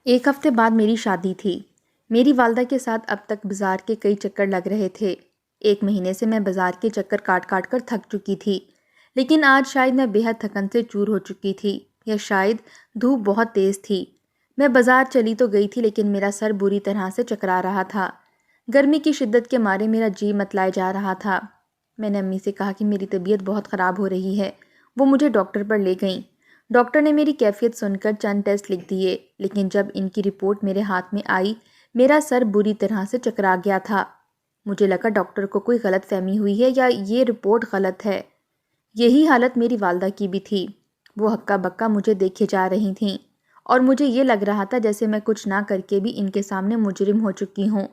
ایک ہفتے بعد میری شادی تھی۔ میری والدہ کے ساتھ اب تک بازار کے کئی چکر لگ رہے تھے۔ ایک مہینے سے میں بازار کے چکر کاٹ کاٹ کر تھک چکی تھی، لیکن آج شاید میں بے حد تھکن سے چور ہو چکی تھی، یا شاید دھوپ بہت تیز تھی۔ میں بازار چلی تو گئی تھی، لیکن میرا سر بری طرح سے چکرا رہا تھا۔ گرمی کی شدت کے مارے میرا جی متلائے جا رہا تھا۔ میں نے امی سے کہا کہ میری طبیعت بہت خراب ہو رہی ہے۔ وہ مجھے ڈاکٹر پر لے گئیں۔ ڈاکٹر نے میری کیفیت سن کر چند ٹیسٹ لکھ دیے، لیکن جب ان کی رپورٹ میرے ہاتھ میں آئی، میرا سر بری طرح سے چکرا گیا تھا۔ مجھے لگا ڈاکٹر کو کوئی غلط فہمی ہوئی ہے یا یہ رپورٹ غلط ہے۔ یہی حالت میری والدہ کی بھی تھی۔ وہ ہکا بکا مجھے دیکھے جا رہی تھیں، اور مجھے یہ لگ رہا تھا جیسے میں کچھ نہ کر کے بھی ان کے سامنے مجرم ہو چکی ہوں۔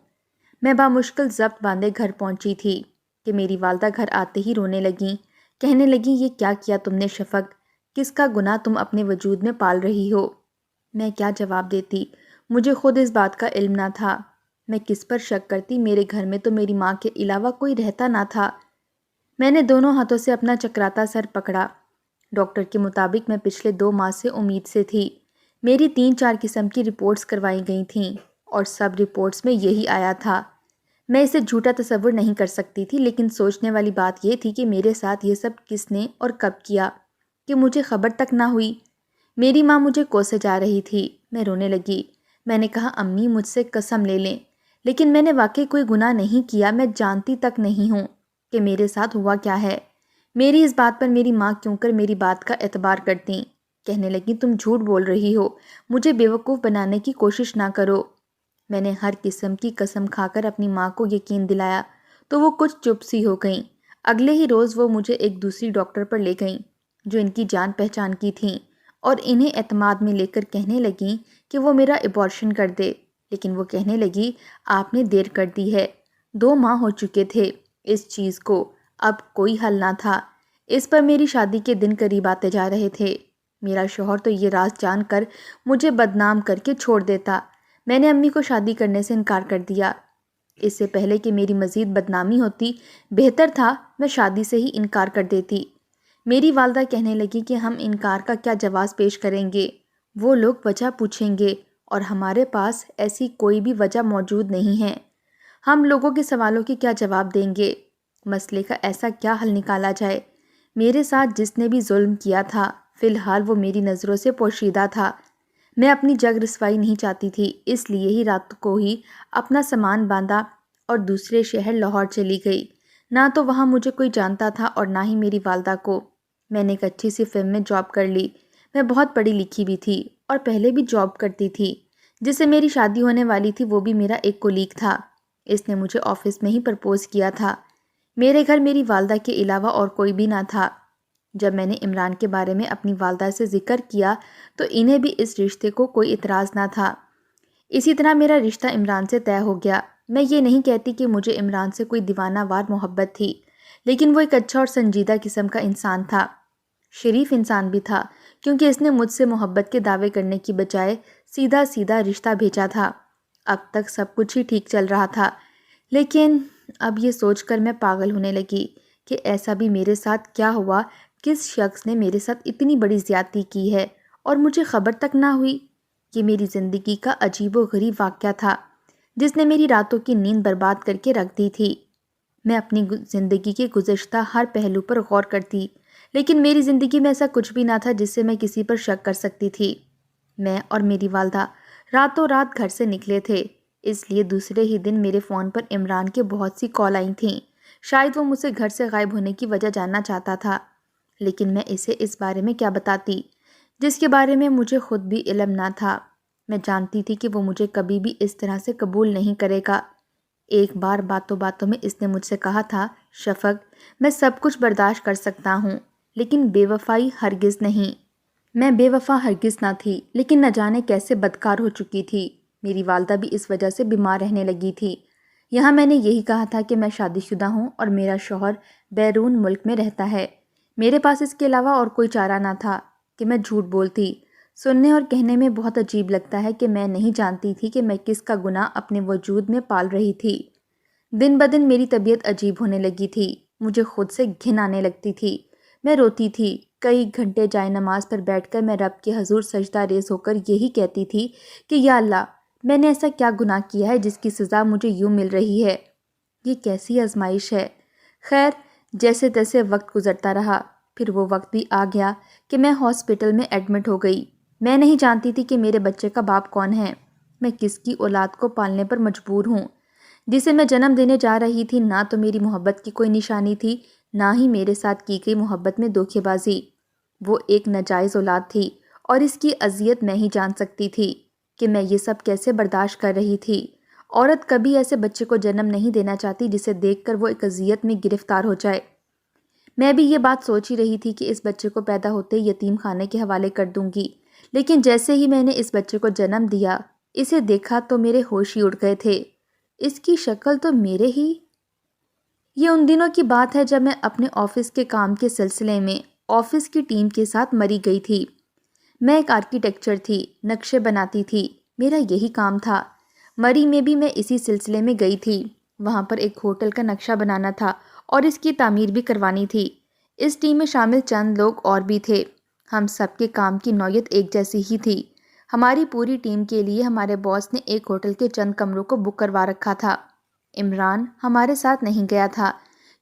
میں بامشکل ضبط باندھے گھر پہنچی تھی کہ میری والدہ گھر آتے ہی رونے لگیں، کہنے لگیں، یہ کیا کیا تم نے شفق؟ کس کا گناہ تم اپنے وجود میں پال رہی ہو؟ میں کیا جواب دیتی؟ مجھے خود اس بات کا علم نہ تھا۔ میں کس پر شک کرتی؟ میرے گھر میں تو میری ماں کے علاوہ کوئی رہتا نہ تھا۔ میں نے دونوں ہاتھوں سے اپنا چکراتا سر پکڑا۔ ڈاکٹر کے مطابق میں پچھلے 2 ماہ سے امید سے تھی۔ میری 3-4 قسم کی رپورٹس کروائی گئی تھیں، اور سب رپورٹس میں یہی آیا تھا۔ میں اسے جھوٹا تصور نہیں کر سکتی تھی، لیکن سوچنے والی بات یہ تھی کہ میرے ساتھ یہ سب کس نے اور کب کیا کہ مجھے خبر تک نہ ہوئی۔ میری ماں مجھے کوسے جا رہی تھی۔ میں رونے لگی۔ میں نے کہا، امی مجھ سے قسم لے لیں، لیکن میں نے واقعی کوئی گناہ نہیں کیا۔ میں جانتی تک نہیں ہوں کہ میرے ساتھ ہوا کیا ہے۔ میری اس بات پر میری ماں کیوں کر میری بات کا اعتبار کرتیں۔ کہنے لگی، تم جھوٹ بول رہی ہو، مجھے بیوقوف بنانے کی کوشش نہ کرو۔ میں نے ہر قسم کی قسم کھا کر اپنی ماں کو یقین دلایا تو وہ کچھ چپ سی ہو گئیں۔ اگلے ہی روز وہ مجھے ایک دوسری ڈاکٹر پر لے گئیں جو ان کی جان پہچان کی تھیں، اور انہیں اعتماد میں لے کر کہنے لگیں کہ وہ میرا ابارشن کر دے، لیکن وہ کہنے لگی، آپ نے دیر کر دی ہے۔ 2 ماہ ہو چکے تھے اس چیز کو، اب کوئی حل نہ تھا۔ اس پر میری شادی کے دن قریب آتے جا رہے تھے۔ میرا شوہر تو یہ راز جان کر مجھے بدنام کر کے چھوڑ دیتا۔ میں نے امی کو شادی کرنے سے انکار کر دیا۔ اس سے پہلے کہ میری مزید بدنامی ہوتی، بہتر تھا میں شادی سے ہی انکار کر دیتی۔ میری والدہ کہنے لگی کہ ہم انکار کا کیا جواز پیش کریں گے؟ وہ لوگ وجہ پوچھیں گے، اور ہمارے پاس ایسی کوئی بھی وجہ موجود نہیں ہے۔ ہم لوگوں کے سوالوں کے کیا جواب دیں گے؟ مسئلے کا ایسا کیا حل نکالا جائے؟ میرے ساتھ جس نے بھی ظلم کیا تھا، فی الحال وہ میری نظروں سے پوشیدہ تھا۔ میں اپنی جگ رسوائی نہیں چاہتی تھی، اس لیے ہی رات کو ہی اپنا سامان باندھا اور دوسرے شہر لاہور چلی گئی۔ نہ تو وہاں مجھے کوئی جانتا تھا اور نہ ہی میری والدہ کو۔ میں نے ایک اچھی سی فرم میں جاب کر لی۔ میں بہت پڑھی لکھی بھی تھی، اور پہلے بھی جاب کرتی تھی۔ جس سے میری شادی ہونے والی تھی وہ بھی میرا ایک کولیگ تھا۔ اس نے مجھے آفس میں ہی پرپوز کیا تھا۔ میرے گھر میری والدہ کے علاوہ اور کوئی بھی نہ تھا۔ جب میں نے عمران کے بارے میں اپنی والدہ سے ذکر کیا تو انہیں بھی اس رشتے کو کوئی اعتراض نہ تھا۔ اسی طرح میرا رشتہ عمران سے طے ہو گیا۔ میں یہ نہیں کہتی کہ مجھے عمران سے کوئی دیوانہ وار محبت تھی، لیکن وہ ایک اچھا اور سنجیدہ قسم کا انسان تھا۔ شریف انسان بھی تھا، کیونکہ اس نے مجھ سے محبت کے دعوے کرنے کی بجائے سیدھا سیدھا رشتہ بھیجا تھا۔ اب تک سب کچھ ہی ٹھیک چل رہا تھا، لیکن اب یہ سوچ کر میں پاگل ہونے لگی کہ ایسا بھی میرے ساتھ کیا ہوا؟ کس شخص نے میرے ساتھ اتنی بڑی زیادتی کی ہے اور مجھے خبر تک نہ ہوئی؟ یہ میری زندگی کا عجیب و غریب واقعہ تھا، جس نے میری راتوں کی نیند برباد کر کے رکھ دی تھی۔ میں اپنی زندگی کے گزشتہ ہر پہلو پر غور کرتی، لیکن میری زندگی میں ایسا کچھ بھی نہ تھا جس سے میں کسی پر شک کر سکتی تھی۔ میں اور میری والدہ راتوں رات گھر سے نکلے تھے، اس لیے دوسرے ہی دن میرے فون پر عمران کے بہت سی کال آئی تھیں۔ شاید وہ مجھ سے گھر سے غائب ہونے کی وجہ جاننا چاہتا تھا، لیکن میں اسے اس بارے میں کیا بتاتی جس کے بارے میں مجھے خود بھی علم نہ تھا۔ میں جانتی تھی کہ وہ مجھے کبھی بھی اس طرح سے قبول نہیں کرے گا۔ ایک بار باتوں باتوں میں اس نے مجھ سے کہا تھا، شفق، میں سب کچھ برداشت کر سکتا ہوں، لیکن بے وفائی ہرگز نہیں۔ میں بے وفا ہرگز نہ تھی، لیکن نہ جانے کیسے بدکار ہو چکی تھی۔ میری والدہ بھی اس وجہ سے بیمار رہنے لگی تھی۔ یہاں میں نے یہی کہا تھا کہ میں شادی شدہ ہوں اور میرا شوہر بیرون ملک میں رہتا ہے۔ میرے پاس اس کے علاوہ اور کوئی چارہ نہ تھا کہ میں جھوٹ بولتی۔ سننے اور کہنے میں بہت عجیب لگتا ہے کہ میں نہیں جانتی تھی کہ میں کس کا گناہ اپنے وجود میں پال رہی تھی۔ دن بدن میری طبیعت عجیب ہونے لگی تھی۔ مجھے خود سے گھن آنے لگتی تھی۔ میں روتی تھی، کئی گھنٹے جائے نماز پر بیٹھ کر میں رب کے حضور سجدہ ریز ہو کر یہی کہتی تھی کہ یا اللہ، میں نے ایسا کیا گناہ کیا ہے جس کی سزا مجھے یوں مل رہی ہے؟ یہ کیسی آزمائش ہے؟ خیر، جیسے تیسے وقت گزرتا رہا۔ پھر وہ وقت بھی آ گیا کہ میں ہاسپٹل میں ایڈمٹ ہو گئی۔ میں نہیں جانتی تھی کہ میرے بچے کا باپ کون ہے، میں کس کی اولاد کو پالنے پر مجبور ہوں، جسے میں جنم دینے جا رہی تھی۔ نہ تو میری محبت کی کوئی نشانی تھی، نہ ہی میرے ساتھ کی گئی محبت میں دھوکے بازی۔ وہ ایک ناجائز اولاد تھی اور اس کی اذیت میں ہی جان سکتی تھی کہ میں یہ سب کیسے برداشت کر رہی تھی۔ عورت کبھی ایسے بچے کو جنم نہیں دینا چاہتی جسے دیکھ کر وہ ایک اذیت میں گرفتار ہو جائے۔ میں بھی یہ بات سوچ ہی رہی تھی کہ اس بچے کو پیدا ہوتے ہی یتیم خانے کے حوالے کر دوں گی، لیکن جیسے ہی میں نے اس بچے کو جنم دیا، اسے دیکھا تو میرے ہوش ہی اڑ گئے تھے۔ اس کی شکل تو میرے ہی۔ یہ ان دنوں کی بات ہے جب میں اپنے آفس کے کام کے سلسلے میں آفس کی ٹیم کے ساتھ مری گئی تھی۔ میں ایک آرکیٹیکچر تھی، نقشے بناتی تھی، میرا یہی کام تھا۔ مری میں بھی میں اسی سلسلے میں گئی تھی۔ وہاں پر ایک ہوٹل کا نقشہ بنانا تھا اور اس کی تعمیر بھی کروانی تھی۔ اس ٹیم میں شامل چند لوگ اور بھی تھے۔ ہم سب کے کام کی نوعیت ایک جیسی ہی تھی۔ ہماری پوری ٹیم کے لیے ہمارے باس نے ایک ہوٹل کے چند کمروں کو بک کروا رکھا تھا۔ عمران ہمارے ساتھ نہیں گیا تھا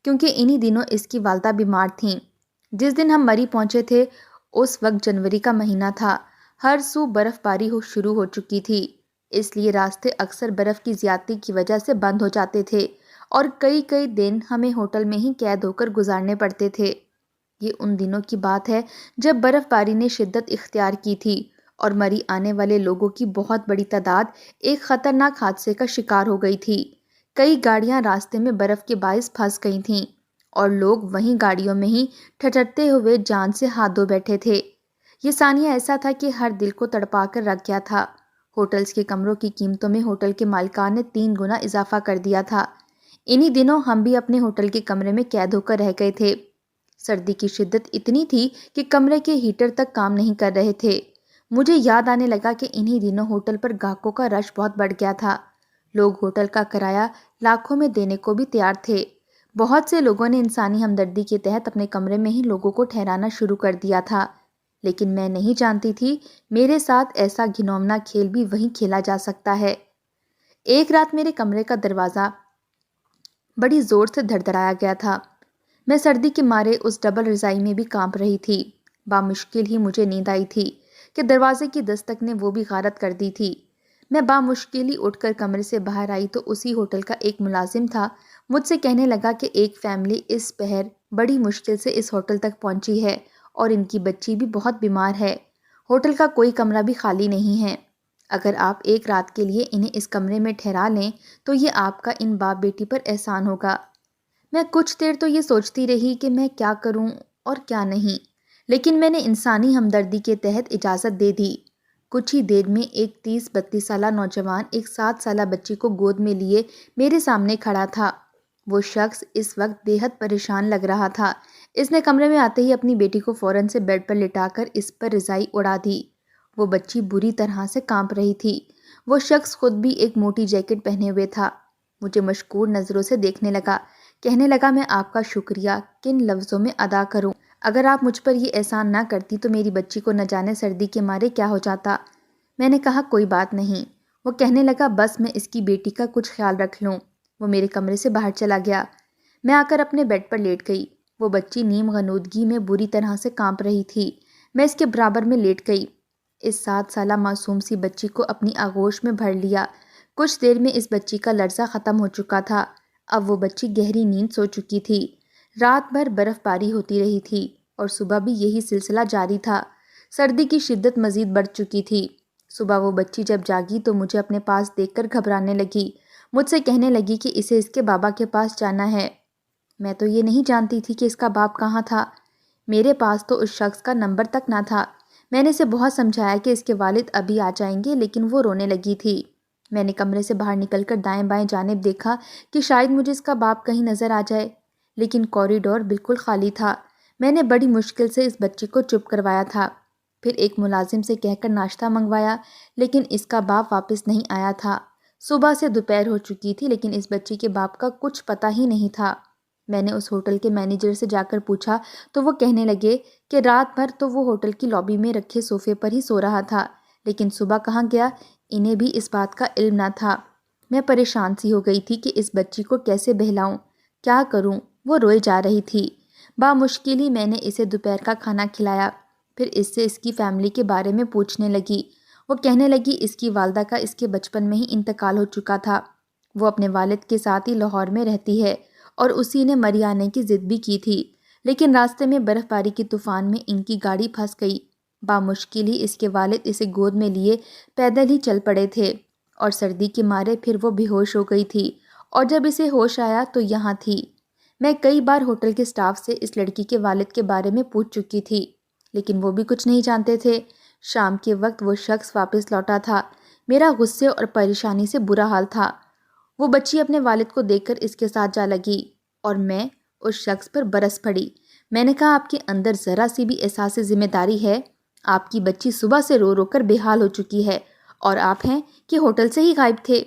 کیونکہ انہی دنوں اس کی والدہ بیمار تھیں۔ جس دن ہم مری پہنچے تھے اس وقت جنوری کا مہینہ تھا۔ ہر سو برف باری شروع ہو چکی تھی، اس لیے راستے اکثر برف کی زیادتی کی وجہ سے بند ہو جاتے تھے اور کئی دن ہمیں ہوٹل میں ہی قید ہو کر گزارنے پڑتے تھے۔ یہ ان دنوں کی بات ہے جب برف باری نے شدت اختیار کی تھی اور مری آنے والے لوگوں کی بہت بڑی تعداد ایک خطرناک حادثے کا شکار ہو گئی تھی۔ کئی گاڑیاں راستے میں برف کے باعث پھنس گئی تھیں اور لوگ وہیں گاڑیوں میں ہی ٹھٹرتے ہوئے جان سے ہاتھ دھو بیٹھے تھے۔ یہ ثانیہ ایسا تھا کہ ہر دل کو تڑپا کر رکھ گیا تھا۔ ہوٹلز کے کمروں کی قیمتوں میں ہوٹل کے مالکان نے 3 گنا اضافہ کر دیا تھا۔ انہی دنوں ہم بھی اپنے ہوٹل کے کمرے میں قید ہو کر رہ گئے تھے۔ سردی کی شدت اتنی تھی کہ کمرے کے ہیٹر تک کام نہیں کر رہے تھے۔ مجھے یاد آنے لگا کہ انہی دنوں ہوٹل پر گاہکوں کا رش بہت بڑھ گیا تھا۔ لوگ ہوٹل کا کرایہ لاکھوں میں دینے کو بھی تیار تھے۔ بہت سے لوگوں نے انسانی ہمدردی کے تحت اپنے کمرے میں ہی لوگوں کو ٹھہرانا شروع کر دیا تھا، لیکن میں نہیں جانتی تھی میرے ساتھ ایسا گھناؤنا کھیل بھی وہیں کھیلا جا سکتا ہے۔ ایک رات میرے کمرے کا دروازہ بڑی زور سے دھڑدھڑایا گیا تھا۔ میں سردی کے مارے اس ڈبل رضائی میں بھی کانپ رہی تھی۔ بامشکل ہی مجھے نیند آئی تھی کہ دروازے کی دستک نے وہ بھی غارت کر دی تھی۔ میں بامشکل ہی اٹھ کر کمرے سے باہر آئی تو اسی ہوٹل کا ایک ملازم تھا مجھ سے کہنے لگا کہ ایک فیملی اس پہر بڑی مشکل سے اس ہوٹل تک پہنچی ہے اور ان کی بچی بھی بہت بیمار ہے۔ ہوٹل کا کوئی کمرہ بھی خالی نہیں ہے۔ اگر آپ ایک رات کے لیے انہیں اس کمرے میں ٹھہرا لیں تو یہ آپ کا ان باپ بیٹی پر احسان ہوگا۔ میں کچھ دیر تو یہ سوچتی رہی کہ میں کیا کروں اور کیا نہیں، لیکن میں نے انسانی ہمدردی کے تحت اجازت دے دی۔ کچھ ہی دیر میں ایک 30-32 سالہ نوجوان ایک 7 سالہ بچی کو گود میں لیے میرے سامنے کھڑا تھا۔ وہ شخص اس وقت بے حد پریشان لگ رہا تھا۔ اس نے کمرے میں آتے ہی اپنی بیٹی کو فوراً سے بیڈ پر لٹا کر اس پر رضائی اڑا دی۔ وہ بچی بری طرح سے کانپ رہی تھی۔ وہ شخص خود بھی ایک موٹی جیکٹ پہنے ہوئے تھا۔ مجھے مشکور نظروں سے دیکھنے لگا، کہنے لگا میں آپ کا شکریہ کن لفظوں میں ادا کروں؟ اگر آپ مجھ پر یہ احسان نہ کرتی تو میری بچی کو نہ جانے سردی کے مارے کیا ہو جاتا۔ میں نے کہا کوئی بات نہیں۔ وہ کہنے لگا بس میں اس کی بیٹی کا کچھ خیال رکھ لوں۔ وہ میرے کمرے سے باہر چلا گیا۔ میں آ کر اپنے بیڈ پر لیٹ گئی۔ وہ بچی نیم غنودگی میں بری طرح سے کانپ رہی تھی۔ میں اس کے برابر میں لیٹ گئی۔ اس 7 سالہ معصوم سی بچی کو اپنی آغوش میں بھر لیا۔ کچھ دیر میں اس بچی کا لرزہ ختم ہو چکا تھا۔ اب وہ بچی گہری نیند سو چکی تھی۔ رات بھر برف باری ہوتی رہی تھی اور صبح بھی یہی سلسلہ جاری تھا۔ سردی کی شدت مزید بڑھ چکی تھی۔ صبح وہ بچی جب جاگی تو مجھے اپنے پاس دیکھ کر گھبرانے لگی۔ مجھ سے کہنے لگی کہ اسے اس کے بابا کے پاس جانا ہے۔ میں تو یہ نہیں جانتی تھی کہ اس کا باپ کہاں تھا۔ میرے پاس تو اس شخص کا نمبر تک نہ تھا۔ میں نے اسے بہت سمجھایا کہ اس کے والد ابھی آ جائیں گے، لیکن وہ رونے لگی تھی۔ میں نے کمرے سے باہر نکل کر دائیں بائیں جانب دیکھا کہ شاید مجھے اس کا باپ کہیں نظر آ جائے، لیکن کوریڈور بالکل خالی تھا۔ میں نے بڑی مشکل سے اس بچی کو چپ کروایا تھا، پھر ایک ملازم سے کہہ کر ناشتہ منگوایا، لیکن اس کا باپ واپس نہیں آیا تھا۔ صبح سے دوپہر ہو چکی تھی لیکن اس بچی کے باپ کا کچھ پتہ ہی نہیں تھا۔ میں نے اس ہوٹل کے مینیجر سے جا کر پوچھا تو وہ کہنے لگے کہ رات بھر تو وہ ہوٹل کی لابی میں رکھے صوفے پر ہی سو رہا تھا، لیکن صبح کہاں گیا انہیں بھی اس بات کا علم نہ تھا۔ میں پریشان سی ہو گئی تھی کہ اس بچی کو کیسے بہلاؤں، کیا کروں؟ وہ روئے جا رہی تھی۔ بامشکل ہی میں نے اسے دوپہر کا کھانا کھلایا، پھر اس سے اس کی فیملی کے بارے میں پوچھنے لگی۔ وہ کہنے لگی اس کی والدہ کا اس کے بچپن میں ہی انتقال ہو چکا تھا، وہ اپنے والد کے ساتھ ہی لاہور میں رہتی ہے اور اسی نے مر آنے کی ضد بھی کی تھی، لیکن راستے میں برف باری کی طوفان میں ان کی گاڑی پھنس گئی۔ بامشکل ہی اس کے والد اسے گود میں لیے پیدل ہی چل پڑے تھے اور سردی کے مارے پھر وہ بے ہوش ہو گئی تھی، اور جب اسے ہوش آیا تو یہاں تھی۔ میں کئی بار ہوٹل کے سٹاف سے اس لڑکی کے والد کے بارے میں پوچھ چکی تھی، لیکن وہ بھی کچھ نہیں جانتے تھے۔ شام کے وقت وہ شخص واپس لوٹا تھا۔ میرا غصے اور پریشانی سے برا حال تھا۔ وہ بچی اپنے والد کو دیکھ کر اس کے ساتھ جا لگی اور میں اس شخص پر برس پڑی۔ میں نے کہا، آپ کے اندر ذرا سی بھی احساس ذمہ داری ہے؟ آپ کی بچی صبح سے رو رو کر بے حال ہو چکی ہے اور آپ ہیں کہ ہوٹل سے ہی غائب تھے۔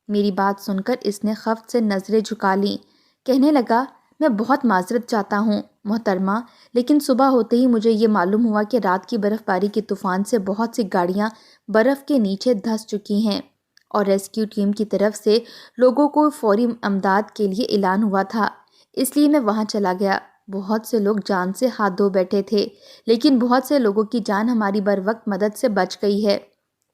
میری بات سن کر اس نے خفت سے نظریں جھکا لیں۔ کہنے لگا، میں بہت معذرت چاہتا ہوں محترمہ، لیکن صبح ہوتے ہی مجھے یہ معلوم ہوا کہ رات کی برف باری کے طوفان سے بہت سی گاڑیاں برف کے نیچے دھنس چکی ہیں اور ریسکیو ٹیم کی طرف سے لوگوں کو فوری امداد کے لیے اعلان ہوا تھا، اس لیے میں وہاں چلا گیا۔ بہت سے لوگ جان سے ہاتھ دھو بیٹھے تھے، لیکن بہت سے لوگوں کی جان ہماری بروقت مدد سے بچ گئی ہے۔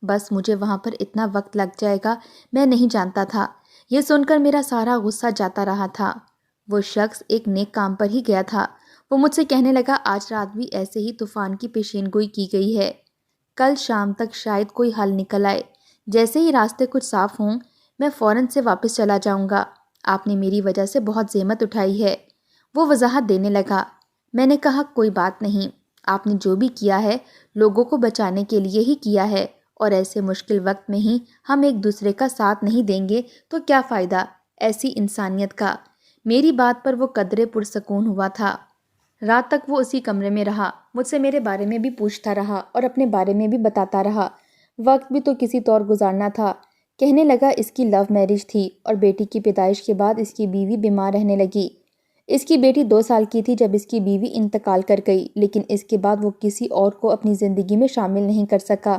بس مجھے وہاں پر اتنا وقت لگ جائے گا میں نہیں جانتا تھا۔ یہ سن کر میرا سارا غصہ جاتا رہا تھا۔ وہ شخص ایک نیک کام پر ہی گیا تھا۔ وہ مجھ سے کہنے لگا، آج رات بھی ایسے ہی طوفان کی پیشین گوئی کی گئی ہے، کل شام تک شاید کوئی حل نکل آئے۔ جیسے ہی راستے کچھ صاف ہوں میں فوراً سے واپس چلا جاؤں گا، آپ نے میری وجہ سے بہت زحمت اٹھائی ہے۔ وہ وضاحت دینے لگا۔ میں نے کہا، کوئی بات نہیں، آپ نے جو بھی کیا ہے لوگوں کو بچانے کے لیے ہی کیا ہے، اور ایسے مشکل وقت میں ہی ہم ایک دوسرے کا ساتھ نہیں دیں گے تو کیا فائدہ ایسی انسانیت کا۔ میری بات پر وہ قدرے پرسکون ہوا تھا۔ رات تک وہ اسی کمرے میں رہا، مجھ سے میرے بارے میں بھی پوچھتا رہا اور اپنے بارے میں بھی بتاتا رہا۔ وقت بھی تو کسی طور گزارنا تھا۔ کہنے لگا اس کی لو میرج تھی اور بیٹی کی پیدائش کے بعد اس کی بیوی بیمار رہنے لگی۔ اس کی بیٹی 2 سال کی تھی جب اس کی بیوی انتقال کر گئی، لیکن اس کے بعد وہ کسی اور کو اپنی زندگی میں شامل نہیں کر سکا،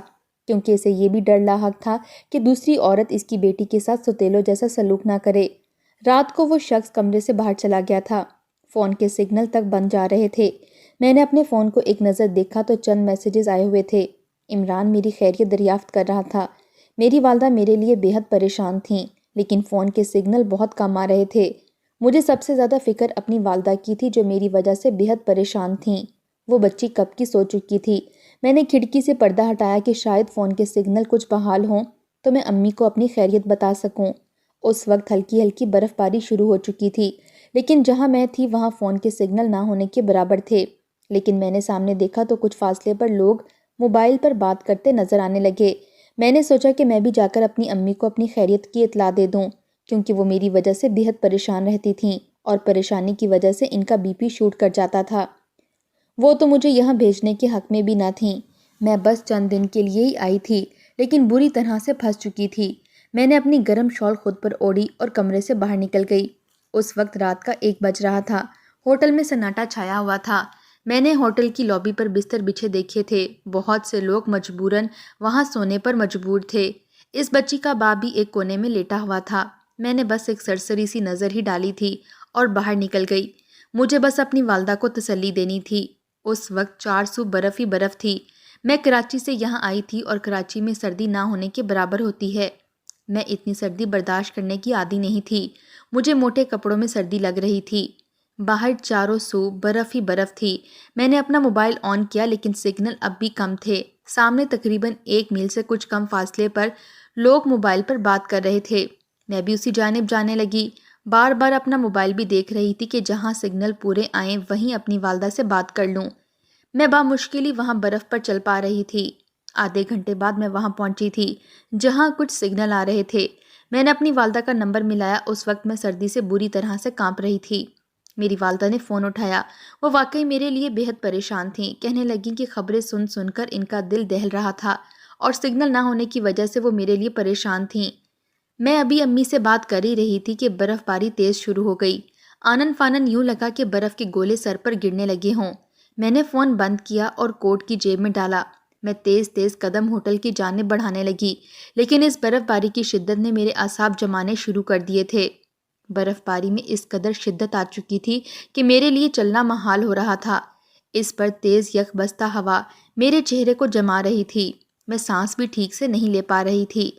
کیونکہ اسے یہ بھی ڈر لاحق تھا کہ دوسری عورت اس کی بیٹی کے ساتھ ستیلوں جیسا سلوک نہ کرے۔ رات کو وہ شخص کمرے سے باہر چلا گیا تھا۔ فون کے سگنل تک بند جا رہے تھے۔ میں نے اپنے فون کو ایک نظر دیکھا تو چند میسیجز آئے ہوئے تھے۔ عمران میری خیریت دریافت کر رہا تھا۔ میری والدہ میرے لیے بے حد پریشان تھیں، لیکن فون کے سگنل بہت کم آ رہے تھے۔ مجھے سب سے زیادہ فکر اپنی والدہ کی تھی جو میری وجہ سے بے حد پریشان تھیں۔ وہ بچی کب کی سو چکی تھی۔ میں نے کھڑکی سے پردہ ہٹایا کہ شاید فون کے سگنل کچھ بحال ہوں تو میں امی کو اپنی خیریت بتا سکوں۔ اس وقت ہلکی ہلکی برف باری شروع ہو چکی تھی، لیکن جہاں میں تھی وہاں فون کے سگنل نہ ہونے کے برابر تھے۔ لیکن میں نے سامنے دیکھا تو کچھ فاصلے پر لوگ موبائل پر بات کرتے نظر آنے لگے۔ میں نے سوچا کہ میں بھی جا کر اپنی امی کو اپنی خیریت کی اطلاع دے دوں، کیونکہ وہ میری وجہ سے بے حد پریشان رہتی تھیں اور پریشانی کی وجہ سے ان کا بی پی شوٹ کر جاتا تھا۔ وہ تو مجھے یہاں بھیجنے کے حق میں بھی نہ تھیں۔ میں بس چند دن کے لیے ہی آئی تھی، لیکن بری طرح سے پھنس چکی تھی۔ میں نے اپنی گرم شال خود پر اوڑھی اور کمرے سے باہر نکل گئی۔ اس وقت رات کا 1 بج رہا تھا۔ ہوٹل میں سناٹا چھایا ہوا تھا۔ میں نے ہوٹل کی لابی پر بستر بچھے دیکھے تھے۔ بہت سے لوگ مجبوراً وہاں سونے پر مجبور تھے۔ اس بچی کا باپ بھی ایک کونے میں لیٹا ہوا تھا۔ میں نے بس ایک سرسری سی نظر ہی ڈالی تھی اور باہر نکل گئی۔ مجھے بس اپنی والدہ کو تسلی دینی تھی۔ اس وقت 4 سو برف ہی برف تھی۔ میں کراچی سے یہاں آئی تھی اور کراچی میں سردی نہ ہونے کے برابر ہوتی ہے۔ میں اتنی سردی برداشت کرنے کی عادی نہیں تھی۔ مجھے موٹے کپڑوں میں سردی لگ رہی تھی۔ باہر چاروں سو برف ہی برف تھی۔ میں نے اپنا موبائل آن کیا، لیکن سگنل اب بھی کم تھے۔ سامنے تقریباً 1 میل سے کچھ کم فاصلے پر لوگ موبائل پر بات کر رہے تھے۔ میں بھی اسی جانب جانے لگی، بار بار اپنا موبائل بھی دیکھ رہی تھی کہ جہاں سگنل پورے آئیں وہیں اپنی والدہ سے بات کر لوں۔ میں بامشکل ہی وہاں برف پر چل پا رہی تھی۔ آدھے گھنٹے بعد میں وہاں پہنچی تھی جہاں کچھ سگنل آ رہے تھے۔ میں نے اپنی والدہ کا نمبر ملایا۔ اس وقت میں سردی سے بری طرح سے کانپ رہی تھی۔ میری والدہ نے فون اٹھایا۔ وہ واقعی میرے لیے بے حد پریشان تھیں۔ کہنے لگیں کہ خبریں سن سن کر ان کا دل دہل رہا تھا اور سگنل نہ ہونے کی وجہ سے وہ میرے لیے پریشان تھیں۔ میں ابھی امی سے بات کر ہی رہی تھی کہ برف باری تیز شروع ہو گئی۔ آنن فانن یوں لگا کہ برف کے گولے سر پر گرنے لگے ہوں۔ میں نے فون بند کیا اور کوٹ کی جیب میں ڈالا۔ میں تیز تیز قدم ہوٹل کی جانب بڑھانے لگی، لیکن اس برف باری کی شدت نے میرے اعصاب جمانے شروع کر دیے تھے۔ برف باری میں اس قدر شدت آ چکی تھی کہ میرے لیے چلنا محال ہو رہا تھا۔ اس پر تیز یک بستہ ہوا میرے چہرے کو جما رہی تھی۔ میں سانس بھی ٹھیک سے نہیں لے پا رہی تھی۔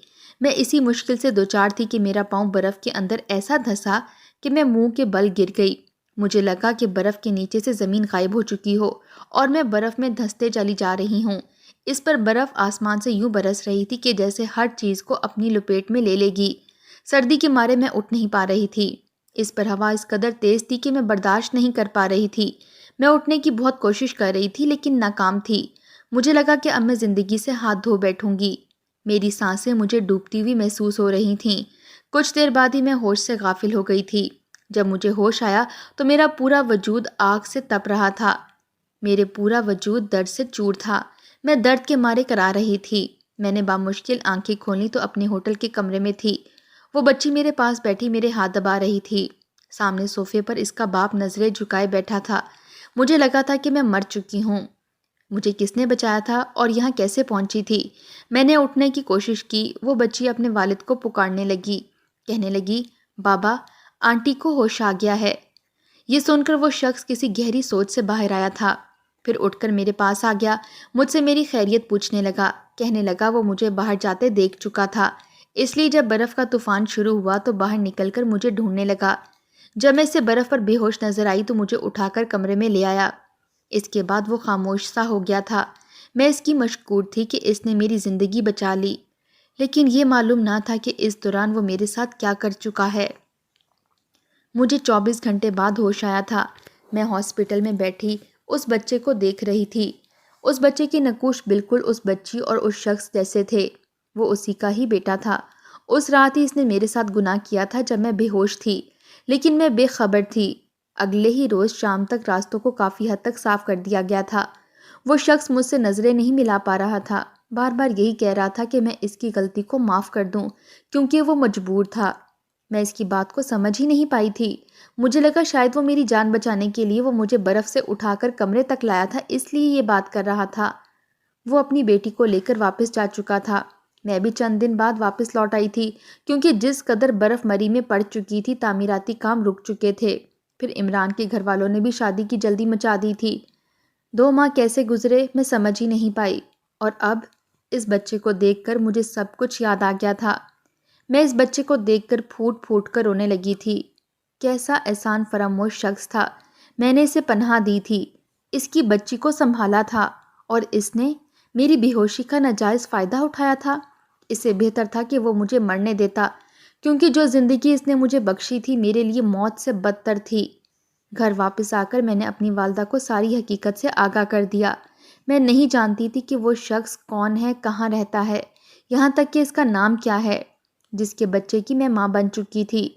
میں اسی مشکل سے دوچار تھی کہ میرا پاؤں برف کے اندر ایسا دھسا کہ میں منہ کے بل گر گئی۔ مجھے لگا کہ برف کے نیچے سے زمین غائب ہو چکی ہو اور میں برف میں دھستے چلی جا رہی ہوں۔ اس پر برف آسمان سے یوں برس رہی تھی کہ جیسے ہر چیز کو اپنی لپیٹ میں لے لے گی۔ سردی کے مارے میں اٹھ نہیں پا رہی تھی۔ اس پر ہوا اس قدر تیز تھی کہ میں برداشت نہیں کر پا رہی تھی۔ میں اٹھنے کی بہت کوشش کر رہی تھی لیکن ناکام تھی۔ مجھے لگا کہ اب میں زندگی سے ہاتھ دھو بیٹھوں گی۔ میری سانسیں مجھے ڈوبتی ہوئی محسوس ہو رہی تھیں۔ کچھ دیر بعد ہی میں ہوش سے غافل ہو گئی تھی۔ جب مجھے ہوش آیا تو میرا پورا وجود آگ سے تپ رہا تھا۔ میرے پورا وجود درد سے چور تھا۔ میں درد کے مارے کرا رہی تھی۔ میں نے بامشکل آنکھیں کھولیں تو اپنے ہوٹل کے کمرے میں تھی۔ وہ بچی میرے پاس بیٹھی میرے ہاتھ دبا رہی تھی۔ سامنے صوفے پر اس کا باپ نظریں جھکائے بیٹھا تھا۔ مجھے لگا تھا کہ میں مر چکی ہوں۔ مجھے کس نے بچایا تھا اور یہاں کیسے پہنچی تھی؟ میں نے اٹھنے کی کوشش کی۔ وہ بچی اپنے والد کو پکارنے لگی، کہنے لگی، بابا، آنٹی کو ہوش آ گیا ہے۔ یہ سن کر وہ شخص کسی گہری سوچ سے باہر آیا تھا۔ پھر اٹھ کر میرے پاس آ گیا، مجھ سے میری خیریت پوچھنے لگا، کہنے لگا وہ مجھے باہر جاتے دیکھ چکا تھا، اس لیے جب برف کا طوفان شروع ہوا تو باہر نکل کر مجھے ڈھونڈنے لگا۔ جب میں اسے برف پر بے ہوش نظر آئی تو مجھے اٹھا کر کمرے میں لے آیا۔ اس کے بعد وہ خاموش سا ہو گیا تھا۔ میں اس کی مشکور تھی کہ اس نے میری زندگی بچا لی، لیکن یہ معلوم نہ تھا کہ اس دوران وہ میرے ساتھ کیا کر چکا ہے۔ مجھے 24 گھنٹے بعد ہوش آیا تھا۔ میں ہاسپٹل میں بیٹھی اس بچے کو دیکھ رہی تھی۔ اس بچے کے نقوش بالکل اس بچی اور اس شخص جیسے تھے۔ وہ اسی کا ہی بیٹا تھا۔ اس رات ہی اس نے میرے ساتھ گناہ کیا تھا جب میں بے ہوش تھی، لیکن میں بے خبر تھی۔ اگلے ہی روز شام تک راستوں کو کافی حد تک صاف کر دیا گیا تھا۔ وہ شخص مجھ سے نظریں نہیں ملا پا رہا تھا، بار بار یہی کہہ رہا تھا کہ میں اس کی غلطی کو معاف کر دوں کیونکہ وہ مجبور تھا۔ میں اس کی بات کو سمجھ ہی نہیں پائی تھی۔ مجھے لگا شاید وہ میری جان بچانے کے لیے وہ مجھے برف سے اٹھا کر کمرے تک لایا تھا، اس لیے یہ بات کر رہا تھا۔ وہ اپنی بیٹی کو لے کر واپس جا چکا تھا۔ میں بھی چند دن بعد واپس لوٹ آئی تھی، کیونکہ جس قدر برف مری میں پڑ چکی تھی تعمیراتی کام رک چکے تھے۔ پھر عمران کے گھر والوں نے بھی شادی کی جلدی مچا دی تھی۔ 2 ماہ کیسے گزرے میں سمجھ ہی نہیں پائی، اور اب اس بچے کو دیکھ کر مجھے سب کچھ یاد آ گیا تھا۔ میں اس بچے کو دیکھ کر پھوٹ پھوٹ کر رونے لگی تھی۔ کیسا احسان فراموش شخص تھا۔ میں نے اسے پناہ دی تھی، اس کی بچی کو سنبھالا تھا، اور اس نے میری بے ہوشی کا ناجائز فائدہ اٹھایا تھا۔ اس سے بہتر تھا کہ وہ مجھے مرنے دیتا، کیونکہ جو زندگی اس نے مجھے بخشی تھی میرے لیے موت سے بدتر تھی۔ گھر واپس آ کر میں نے اپنی والدہ کو ساری حقیقت سے آگاہ کر دیا۔ میں نہیں جانتی تھی کہ وہ شخص کون ہے، کہاں رہتا ہے، یہاں تک کہ اس کا نام کیا ہے، جس کے بچے کی میں ماں بن چکی تھی۔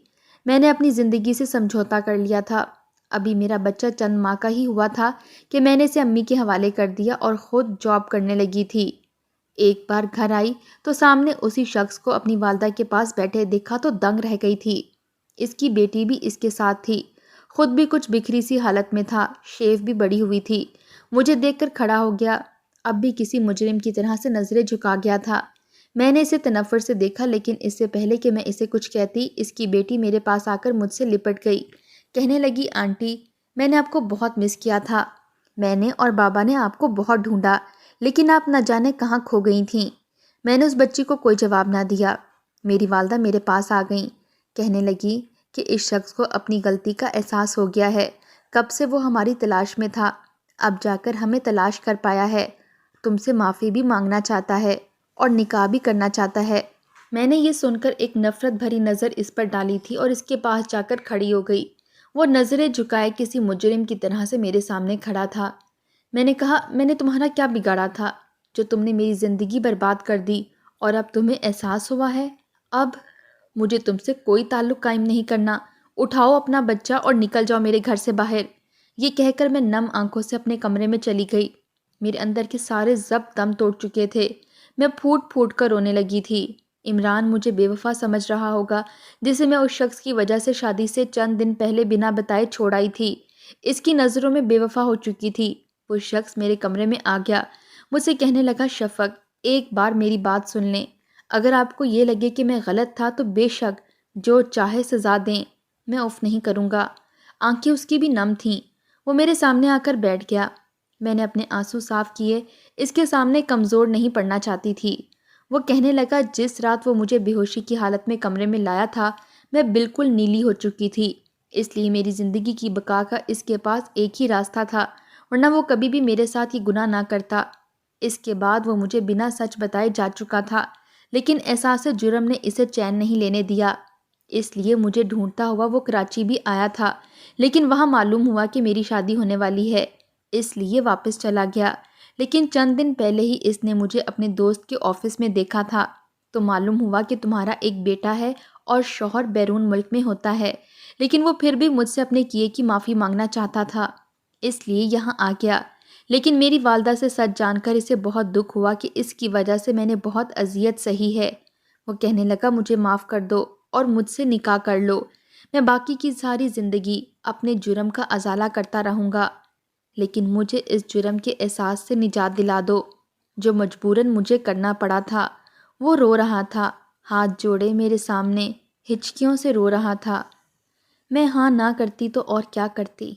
میں نے اپنی زندگی سے سمجھوتا کر لیا تھا۔ ابھی میرا بچہ چند ماہ کا ہی ہوا تھا کہ میں نے اسے امی کے حوالے کر دیا اور خود جاب کرنے لگی تھی۔ ایک بار گھر آئی تو سامنے اسی شخص کو اپنی والدہ کے پاس بیٹھے دیکھا تو دنگ رہ گئی تھی۔ اس کی بیٹی بھی اس کے ساتھ تھی، خود بھی کچھ بکھری سی حالت میں تھا، شیو بھی بڑی ہوئی تھی۔ مجھے دیکھ کر کھڑا ہو گیا، اب بھی کسی مجرم کی طرح سے نظریں جھکا گیا تھا۔ میں نے اسے تنفر سے دیکھا، لیکن اس سے پہلے کہ میں اسے کچھ کہتی، اس کی بیٹی میرے پاس آ کر مجھ سے لپٹ گئی، کہنے لگی، آنٹی، میں نے آپ کو بہت مس کیا تھا۔ میں نے اور بابا نے آپ کو بہت ڈھونڈا، لیکن آپ نہ جانے کہاں کھو گئی تھیں۔ میں نے اس بچی کو کوئی جواب نہ دیا۔ میری والدہ میرے پاس آ گئیں، کہنے لگی کہ اس شخص کو اپنی غلطی کا احساس ہو گیا ہے، کب سے وہ ہماری تلاش میں تھا، اب جا کر ہمیں تلاش کر پایا ہے، تم سے معافی بھی مانگنا چاہتا ہے اور نکاح بھی کرنا چاہتا ہے۔ میں نے یہ سن کر ایک نفرت بھری نظر اس پر ڈالی تھی اور اس کے پاس جا کر کھڑی ہو گئی۔ وہ نظریں جھکائے کسی مجرم کی طرح سے میرے سامنے کھڑا تھا۔ میں نے کہا، میں نے تمہارا کیا بگاڑا تھا جو تم نے میری زندگی برباد کر دی، اور اب تمہیں احساس ہوا ہے؟ اب مجھے تم سے کوئی تعلق قائم نہیں کرنا، اٹھاؤ اپنا بچہ اور نکل جاؤ میرے گھر سے باہر۔ یہ کہہ کر میں نم آنکھوں سے اپنے کمرے میں چلی گئی۔ میرے اندر کے سارے ضبط دم توڑ چکے تھے، میں پھوٹ پھوٹ کر رونے لگی تھی۔ عمران مجھے بے وفا سمجھ رہا ہوگا جسے میں اس شخص کی وجہ سے شادی سے چند دن پہلے بنا بتائے چھوڑ آئی تھی۔ اس کی نظروں میں بے وفا ہو چکی تھی۔ وہ شخص میرے کمرے میں آ گیا، مجھ سے کہنے لگا، شفق ایک بار میری بات سن لیں، اگر آپ کو یہ لگے کہ میں غلط تھا تو بے شک جو چاہے سزا دیں، میں اف نہیں کروں گا۔ آنکھیں اس کی بھی نم تھیں۔ وہ میرے سامنے آ کر بیٹھ گیا۔ میں نے اپنے آنسو صاف کیے، اس کے سامنے کمزور نہیں پڑنا چاہتی تھی۔ وہ کہنے لگا، جس رات وہ مجھے بے ہوشی کی حالت میں کمرے میں لایا تھا میں بالکل نیلی ہو چکی تھی، اس لیے میری زندگی کی بقا کا اس کے پاس ایک ہی راستہ تھا، ورنہ وہ کبھی بھی میرے ساتھ یہ گناہ نہ کرتا۔ اس کے بعد وہ مجھے بنا سچ بتائے جا چکا تھا، لیکن احساس جرم نے اسے چین نہیں لینے دیا، اس لیے مجھے ڈھونڈتا ہوا وہ کراچی بھی آیا تھا، لیکن وہاں معلوم ہوا کہ میری شادی ہونے والی ہے، اس لیے واپس چلا گیا۔ لیکن چند دن پہلے ہی اس نے مجھے اپنے دوست کے آفس میں دیکھا تھا، تو معلوم ہوا کہ تمہارا ایک بیٹا ہے اور شوہر بیرون ملک میں ہوتا ہے، لیکن وہ پھر بھی مجھ سے اپنے کیے کی معافی مانگنا چاہتا تھا، اس لیے یہاں آ گیا۔ لیکن میری والدہ سے سچ جان کر اسے بہت دکھ ہوا کہ اس کی وجہ سے میں نے بہت اذیت سہی ہے۔ وہ کہنے لگا، مجھے معاف کر دو اور مجھ سے نکاح کر لو، میں باقی کی ساری زندگی اپنے جرم کا ازالہ کرتا رہوں گا، لیکن مجھے اس جرم کے احساس سے نجات دلا دو جو مجبوراً مجھے کرنا پڑا تھا۔ وہ رو رہا تھا، ہاتھ جوڑے میرے سامنے، ہچکیوں سے رو رہا تھا۔ میں ہاں نہ کرتی تو اور کیا کرتی۔